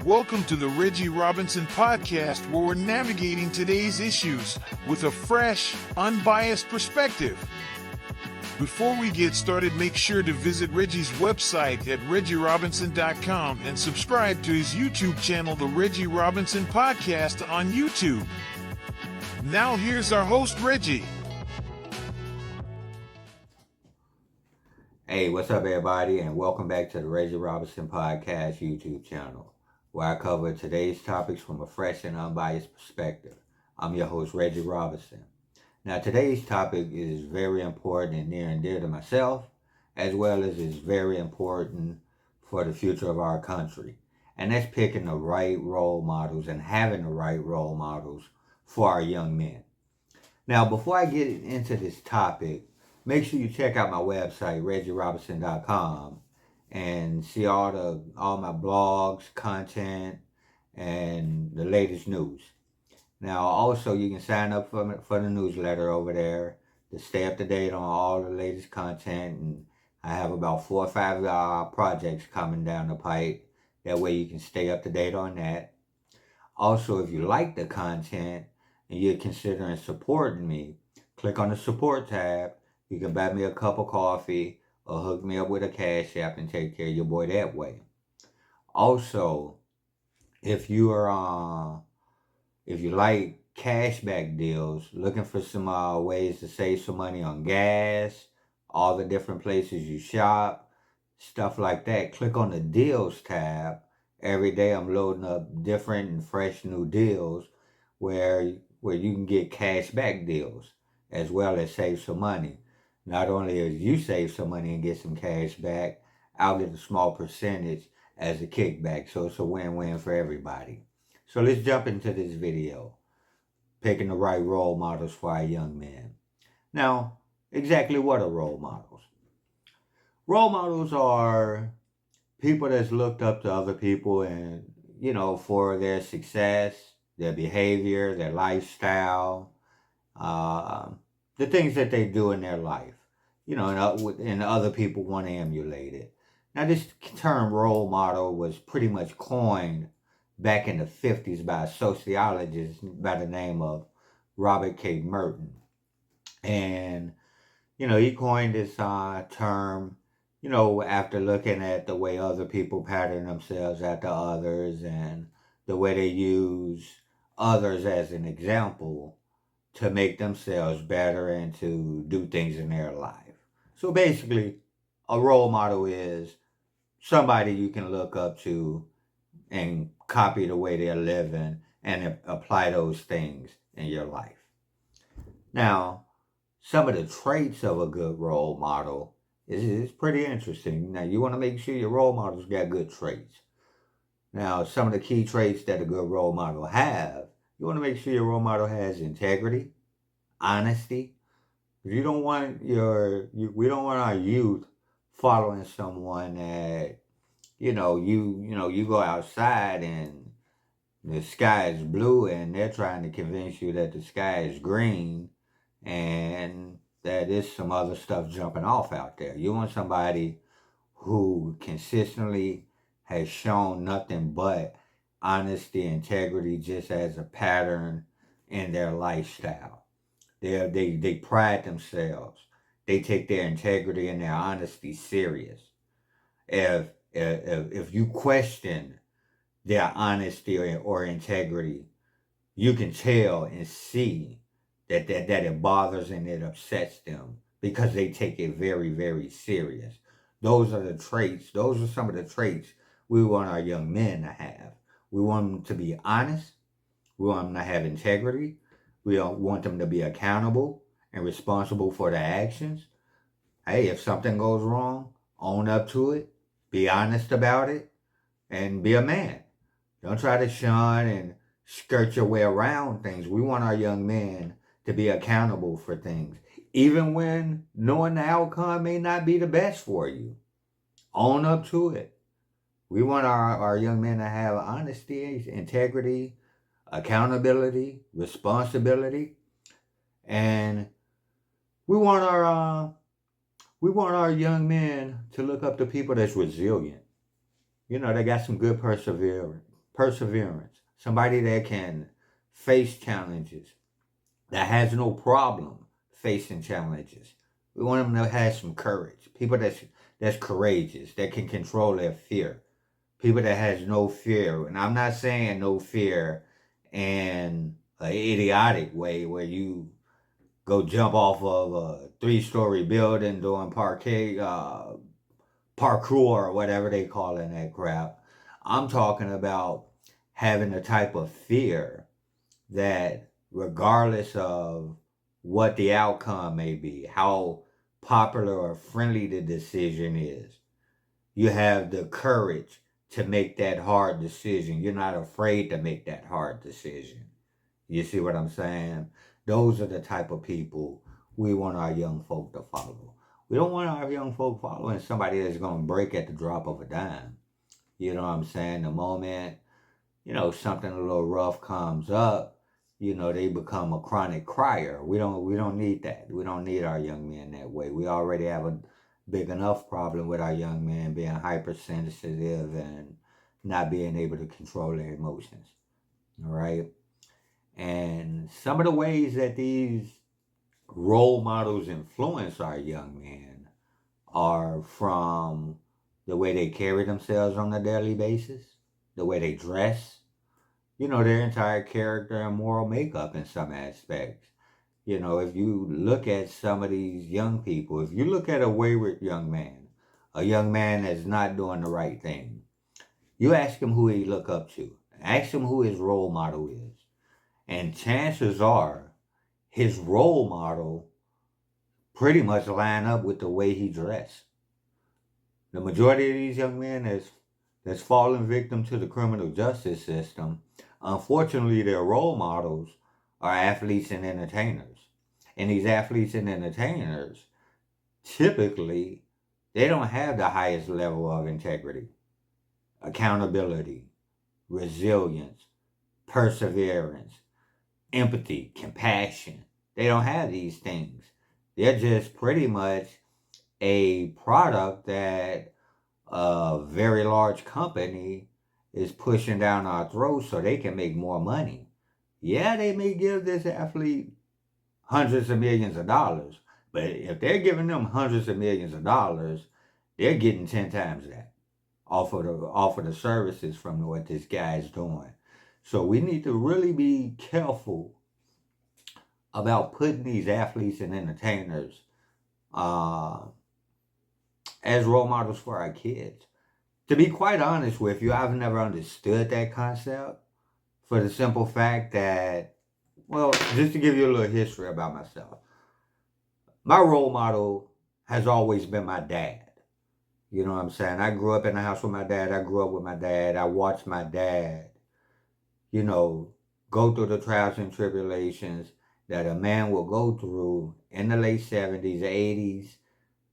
Welcome to the Reggie Robinson podcast, where we're navigating today's issues with a fresh, unbiased perspective. Before we get started, make sure to visit Reggie's website at reggierobinson.com and subscribe to his YouTube channel, the Reggie Robinson Podcast, on YouTube. Now here's our host, Reggie. Hey, what's up, everybody, and welcome back to the Reggie Robinson Podcast YouTube channel, where I cover today's topics from a fresh and unbiased perspective. I'm your host, Reggie Robinson. Now, today's topic is very important and near and dear to myself, as well as is very important for the future of our country. And that's picking the right role models and having the right role models for our young men. Now, before I get into this topic, make sure you check out my website, reggierobinson.com, and see all my blogs, content, and the latest news. Now, also, you can sign up for the newsletter over there to stay up to date on all the latest content. And I have about 4 or 5 projects coming down the pipe. That way you can stay up to date on that. Also, if you like the content and you're considering supporting me, click on the support tab. You can buy me a cup of coffee or hook me up with a Cashapp and take care of your boy that way. Also, if you like cashback deals, looking for some ways to save some money on gas, all the different places you shop, stuff like that, click on the deals tab. Every day I'm loading up different and fresh new deals where you can get cashback deals as well as save some money. Not only as you save some money and get some cash back, I'll get a small percentage as a kickback. So it's a win-win for everybody. So let's jump into this video. Picking the right role models for our young men. Now, exactly what are role models? Role models are people that's looked up to other people and, for their success, their behavior, their lifestyle, the things that they do in their life, and other people want to emulate it. Now, this term role model was pretty much coined back in the 50s by a sociologist by the name of Robert K. Merton. And, he coined this term, after looking at the way other people pattern themselves after others and the way they use others as an example to make themselves better and to do things in their life. So basically, a role model is somebody you can look up to and copy the way they're living and apply those things in your life. Now, some of the traits of a good role model is pretty interesting. Now, you want to make sure your role models got good traits. Now, some of the key traits that a good role model have, you want to make sure your role model has integrity, honesty. We don't want our youth following someone that, you go outside and the sky is blue and they're trying to convince you that the sky is green and that there's some other stuff jumping off out there. You want somebody who consistently has shown nothing but honesty, integrity, just as a pattern in their lifestyle. They pride themselves. They take their integrity and their honesty serious. If you question their honesty or integrity, you can tell and see that it bothers and it upsets them because they take it very, very serious. Those are the traits. Those are some of the traits we want our young men to have. We want them to be honest. We want them to have integrity. We want them to be accountable and responsible for their actions. Hey, if something goes wrong, own up to it, be honest about it, and be a man. Don't try to shun and skirt your way around things. We want our young men to be accountable for things, even when knowing the outcome may not be the best for you. Own up to it. We want our young men to have honesty, integrity, accountability, responsibility, and we want our young men to look up to people that's resilient. They got some good perseverance, perseverance, somebody that can face challenges, that has no problem facing challenges. We want them to have some courage. People that's courageous, that can control their fear. People that has no fear. And I'm not saying no fear in an idiotic way where you go jump off of a 3-story building doing parkour or whatever they call in that crap. I'm talking about having a type of fear that regardless of what the outcome may be, how popular or friendly the decision is, you have the courage to make that hard decision. You're not afraid to make that hard decision. You see what I'm saying? Those are the type of people we want our young folk to follow. We don't want our young folk following somebody that's going to break at the drop of a dime. You know what I'm saying? The moment, something a little rough comes up, they become a chronic crier. We don't need that. We don't need our young men that way. We already have a big enough problem with our young men being hypersensitive and not being able to control their emotions. All right? And some of the ways that these role models influence our young men are from the way they carry themselves on a daily basis, the way they dress, their entire character and moral makeup in some aspects. If you look at some of these young people, if you look at a wayward young man, a young man that's not doing the right thing, you ask him who he look up to, ask him who his role model is. And chances are his role model pretty much line up with the way he dressed. The majority of these young men that's fallen victim to the criminal justice system, unfortunately, their role models are athletes and entertainers. And these athletes and entertainers, typically, they don't have the highest level of integrity, accountability, resilience, perseverance, empathy, compassion. They don't have these things. They're just pretty much a product that a very large company is pushing down our throats so they can make more money. Yeah, they may give this athlete hundreds of millions of dollars, but if they're giving them hundreds of millions of dollars, they're getting 10 times that off of the services from what this guy is doing. So we need to really be careful about putting these athletes and entertainers uh, as role models for our kids. To be quite honest with you, I've never understood that concept for the simple fact that, well, just to give you a little history about myself, my role model has always been my dad. You know what I'm saying? I grew up in the house with my dad. I grew up with my dad. I watched my dad, you know, go through the trials and tribulations that a man will go through in the late 70s, 80s,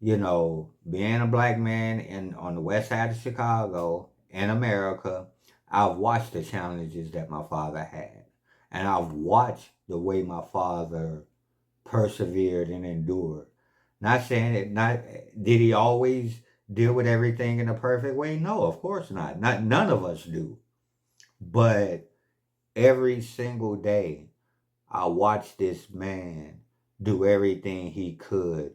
being a black man on the west side of Chicago in America. I've watched the challenges that my father had. And I've watched the way my father persevered and endured. Not saying it, not did he always deal with everything in a perfect way? No, of course not. None of us do. But every single day I watched this man do everything he could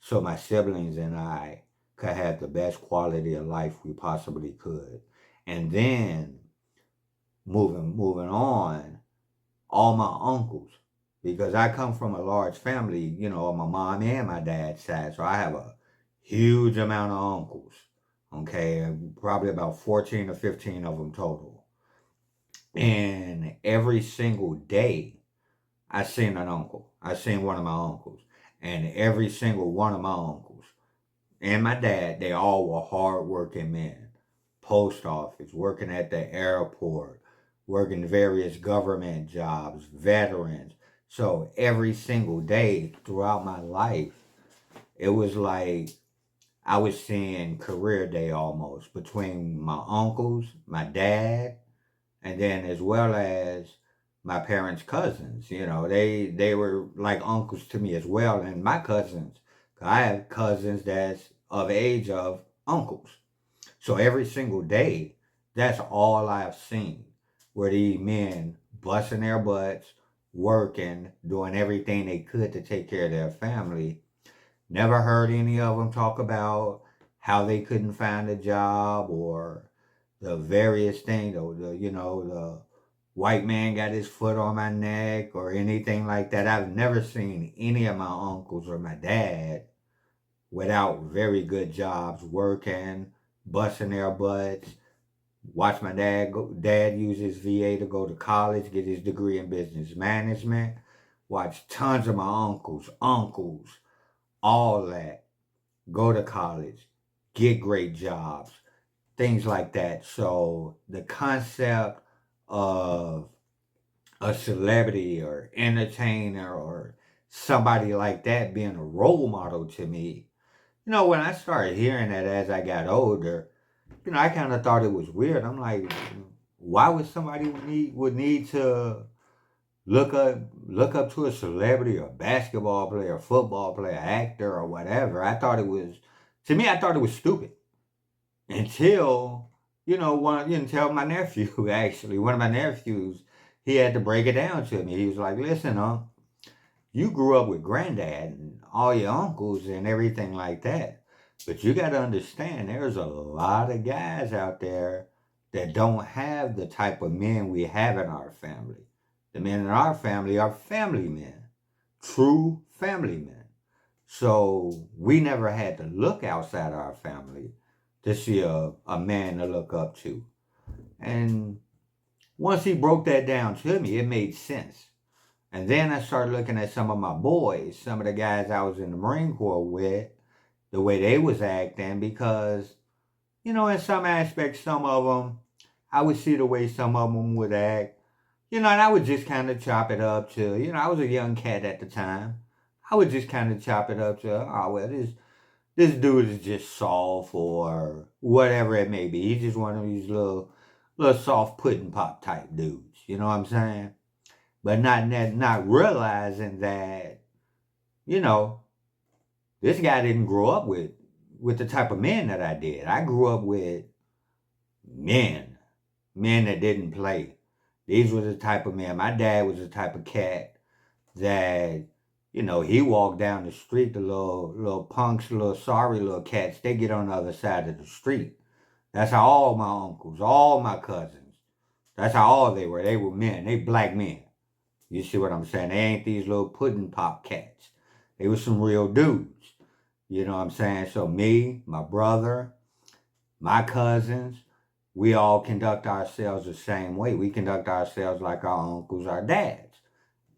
so my siblings and I could have the best quality of life we possibly could. And then moving on, all my uncles, because I come from a large family, on my mom and my dad's side, so I have a huge amount of uncles. Okay, probably about 14 or 15 of them total. And every single day, I seen an uncle. I seen one of my uncles. And every single one of my uncles and my dad, they all were hardworking men. Post office, working at the airport, working various government jobs, veterans. So every single day throughout my life, it was like I was seeing career day almost between my uncles, my dad, and then as well as my parents' cousins. They were like uncles to me as well, and my cousins. I have cousins that's of age of uncles. So every single day, that's all I've seen. were these men busting their butts, working, doing everything they could to take care of their family. Never heard any of them talk about how they couldn't find a job or the various things, the white man got his foot on my neck or anything like that. I've never seen any of my uncles or my dad without very good jobs, working, busting their butts. Watch my dad use his VA to go to college, get his degree in business management. Watch tons of my uncles, all that, go to college, get great jobs, things like that. So the concept of a celebrity or entertainer or somebody like that being a role model to me, when I started hearing that as I got older, I kind of thought it was weird. I'm like, why would somebody would need to look up to a celebrity or basketball player, football player, actor, or whatever? To me, I thought it was stupid until until my nephew actually, one of my nephews, he had to break it down to me. He was like, listen, you grew up with granddad and all your uncles and everything like that. But you got to understand, there's a lot of guys out there that don't have the type of men we have in our family. The men in our family are family men, true family men. So we never had to look outside our family to see a man to look up to. And once he broke that down to me, it made sense. And then I started looking at some of my boys, some of the guys I was in the Marine Corps with, the way they was acting, because, in some aspects, some of them, I would see the way some of them would act, and I would just kind of chop it up to, I was a young cat at the time. I would just kind of chop it up to, oh, well, this dude is just soft or whatever it may be. He's just one of these little soft pudding pop type dudes. You know what I'm saying? But not realizing that, you know, this guy didn't grow up with the type of men that I did. I grew up with men that didn't play. These were the type of men. My dad was the type of cat that, he walked down the street, the little punks, little sorry little cats, they get on the other side of the street. That's how all my uncles, all my cousins, that's how all they were. They were men. They black men. You see what I'm saying? They ain't these little pudding pop cats. They were some real dudes. You know what I'm saying? So me, my brother, my cousins, we all conduct ourselves the same way. We conduct ourselves like our uncles, our dads.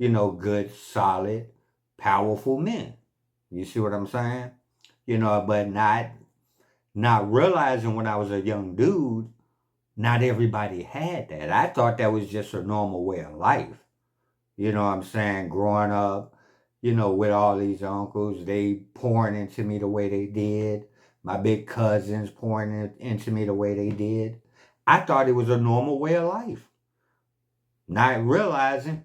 Good, solid, powerful men. You see what I'm saying? But not realizing when I was a young dude, not everybody had that. I thought that was just a normal way of life. You know what I'm saying? Growing up, with all these uncles, they pouring into me the way they did. My big cousins pouring into me the way they did. I thought it was a normal way of life. Not realizing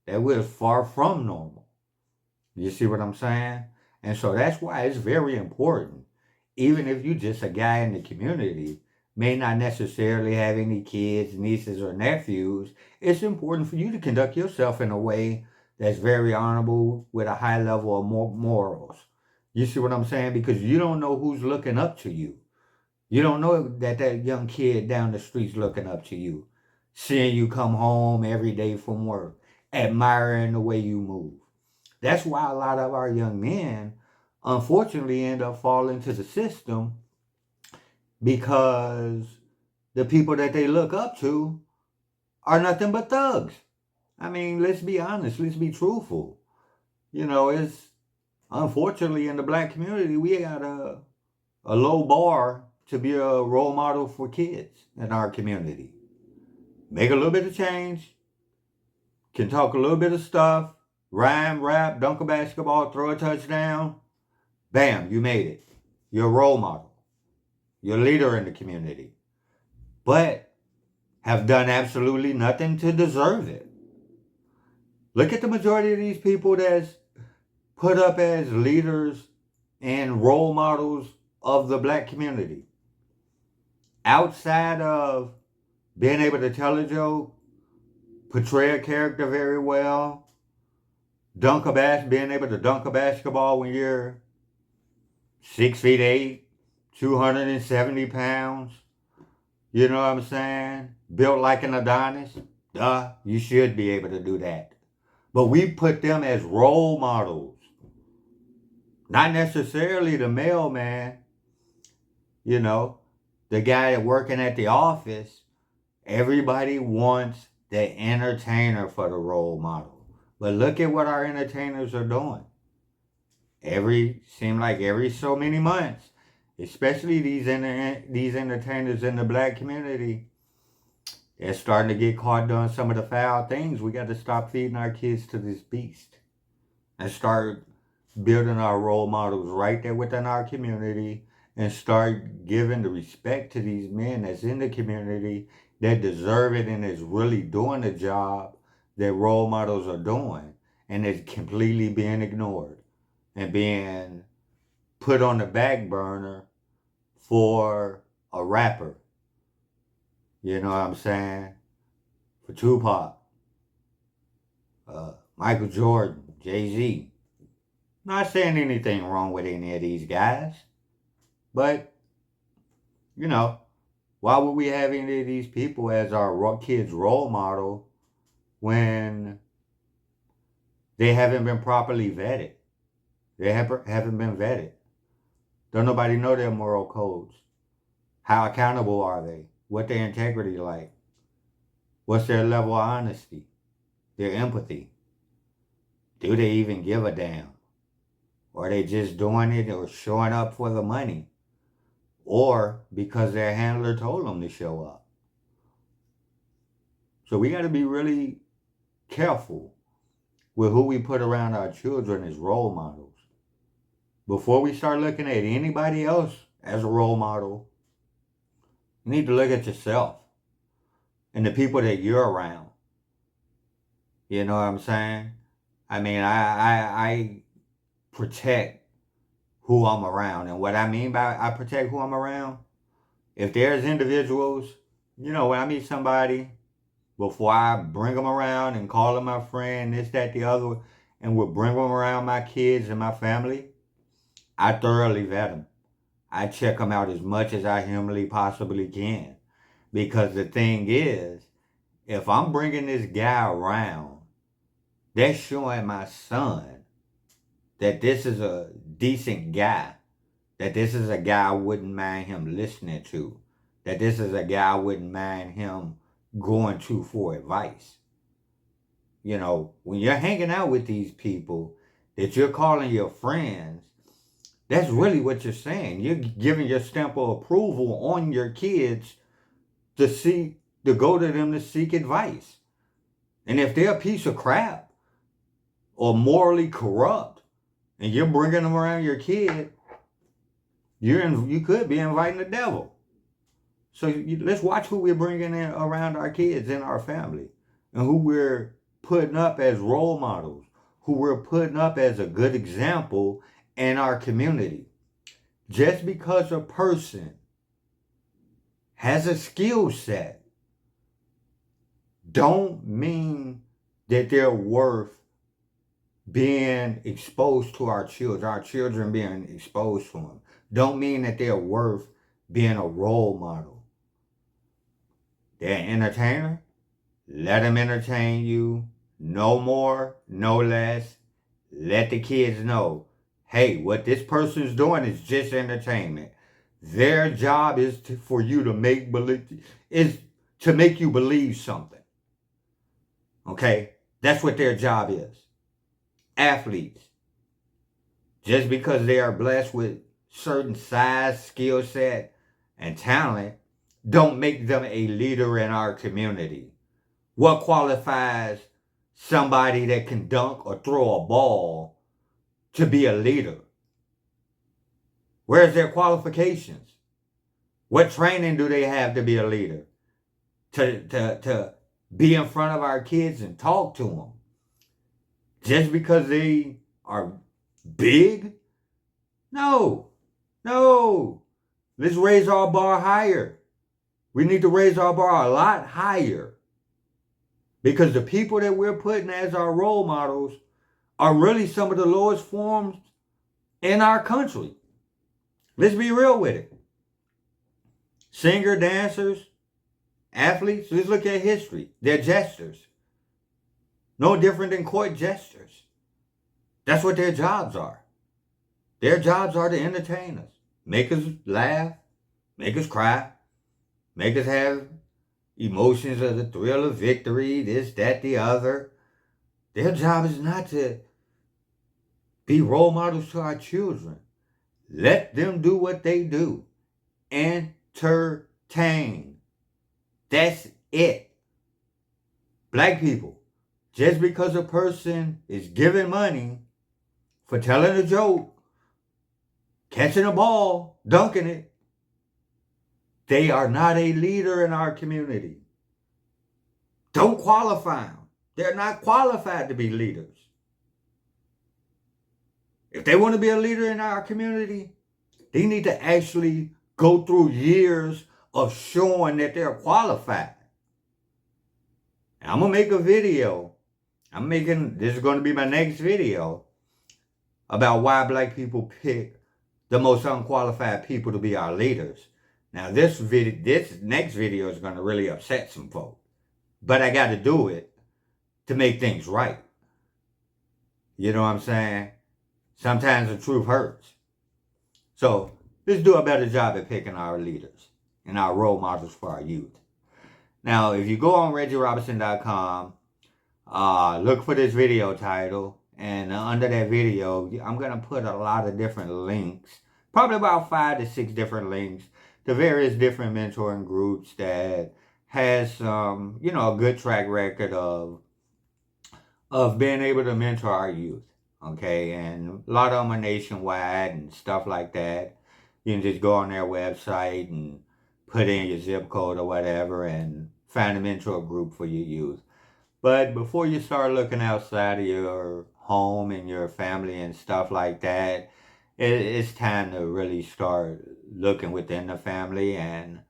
that we're far from normal. You see what I'm saying? And so that's why it's very important. Even if you're just a guy in the community, may not necessarily have any kids, nieces, or nephews, it's important for you to conduct yourself in a way that's very honorable with a high level of morals. You see what I'm saying? Because you don't know who's looking up to you. You don't know that young kid down the street's looking up to you, seeing you come home every day from work, admiring the way you move. That's why a lot of our young men, unfortunately, end up falling to the system because the people that they look up to are nothing but thugs. I mean, let's be honest, let's be truthful. It's unfortunately in the black community, we got a low bar to be a role model for kids in our community. Make a little bit of change, can talk a little bit of stuff, rhyme, rap, dunk a basketball, throw a touchdown. Bam, you made it. You're a role model. You're a leader in the community. But have done absolutely nothing to deserve it. Look at the majority of these people that's put up as leaders and role models of the black community. Outside of being able to tell a joke, portray a character very well, being able to dunk a basketball when you're 6'8", 270 pounds. You know what I'm saying? Built like an Adonis. Duh, you should be able to do that. But we put them as role models. Not necessarily the mailman, you know, the guy working at the office. Everybody wants the entertainer for the role model. But look at what our entertainers are doing. Seem like every so many months, especially these entertainers in the black community, they're starting to get caught doing some of the foul things. We got to stop feeding our kids to this beast and start building our role models right there within our community and start giving the respect to these men that's in the community that deserve it and is really doing the job that role models are doing and is completely being ignored and being put on the back burner for a rapper. You know what I'm saying? For Tupac, Michael Jordan, Jay-Z. Not saying anything wrong with any of these guys, but, you know, why would we have any of these people as our kids' role model when they haven't been properly vetted? They haven't been vetted. Don't nobody know their moral codes. How accountable are they? What their integrity like? What's their level of honesty? Their empathy? Do they even give a damn? Or are they just doing it or showing up for the money? Or because their handler told them to show up? So we got to be really careful with who we put around our children as role models. Before we start looking at anybody else as a role model, you need to look at yourself and the people that you're around. You know what I'm saying? I mean, I protect who I'm around. And what I mean by I protect who I'm around, if there's individuals, you know, when I meet somebody, before I bring them around and call them my friend, this, that, the other, and will bring them around my kids and my family, I thoroughly vet them. I check them out as much as I humanly possibly can. Because the thing is, if I'm bringing this guy around, that's showing my son that this is a decent guy, that this is a guy I wouldn't mind him listening to, that this is a guy I wouldn't mind him going to for advice. You know, when you're hanging out with these people that you're calling your friends, that's really what you're saying. You're giving your stamp of approval on your kids to go to them to seek advice. And if they're a piece of crap or morally corrupt, and you're bringing them around your kid, you could be inviting the devil. So let's watch who we're bringing in around our kids and our family, and who we're putting up as role models, who we're putting up as a good example in our community. Just because a person has a skill set, don't mean that they're worth being exposed to our children being exposed to them. Don't mean that they're worth being a role model. They're an entertainer. Let them entertain you. No more, no less. Let the kids know, hey, what this person's doing is just entertainment. Their job is for you to make you believe something. Okay? That's what their job is. Athletes, just because they are blessed with certain size, skill set, and talent, don't make them a leader in our community. What qualifies somebody that can dunk or throw a ball to be a leader? Where's their qualifications? What training do they have to be a leader? To be in front of our kids and talk to them? Just because they are big? No. Let's raise our bar higher. We need to raise our bar a lot higher. Because the people that we're putting as our role models are really some of the lowest forms in our country. Let's be real with it. Singer, dancers, athletes, let's look at history. They're jesters. No different than court jesters. That's what their jobs are. Their jobs are to entertain us, make us laugh, make us cry, make us have emotions of the thrill of victory, this, that, the other. Their job is not to be role models to our children. Let them do what they do. Entertain. That's it. Black people, just because a person is giving money for telling a joke, catching a ball, dunking it, they are not a leader in our community. Don't qualify them. They're not qualified to be leaders. If they want to be a leader in our community, they need to actually go through years of showing that they're qualified. I'm going to make a video. This is going to be my next video about why black people pick the most unqualified people to be our leaders. Now, this next video is going to really upset some folks. But I got to do it to make things right. You know what I'm saying? Sometimes the truth hurts. So let's do a better job at picking our leaders and our role models for our youth. Now, if you go on ReggieRobinson.com, look for this video title. And under that video, I'm going to put a lot of different links. Probably about 5 to 6 different links to various different mentoring groups that has some, a good track record of being able to mentor our youth. Okay, and a lot of them are nationwide and stuff like that. You can just go on their website and put in your zip code or whatever and find a mentor group for your youth. But before you start looking outside of your home and your family and stuff like that, it's time to really start looking within the family and,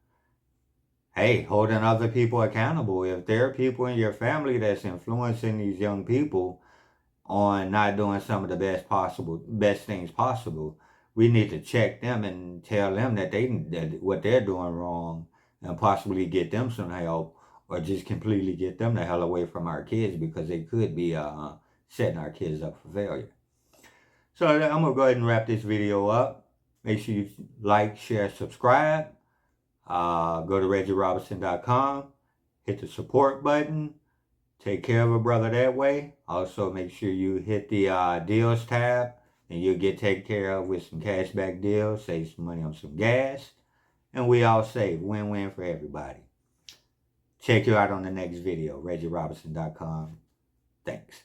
hey, holding other people accountable. If there are people in your family that's influencing these young people on not doing some of the best things possible, we need to check them and tell them that what they're doing wrong and possibly get them some help, or just completely get them the hell away from our kids, because they could be setting our kids up for failure. So I'm going to go ahead and wrap this video up. Make sure you like, share, subscribe. Go to ReggieRobinson.com. Hit the support button. Take care of a brother that way. Also, make sure you hit the deals tab, and you'll get taken care of with some cashback deals. Save some money on some gas. And we all save. Win-win for everybody. Check you out on the next video. ReggieRobinson.com. Thanks.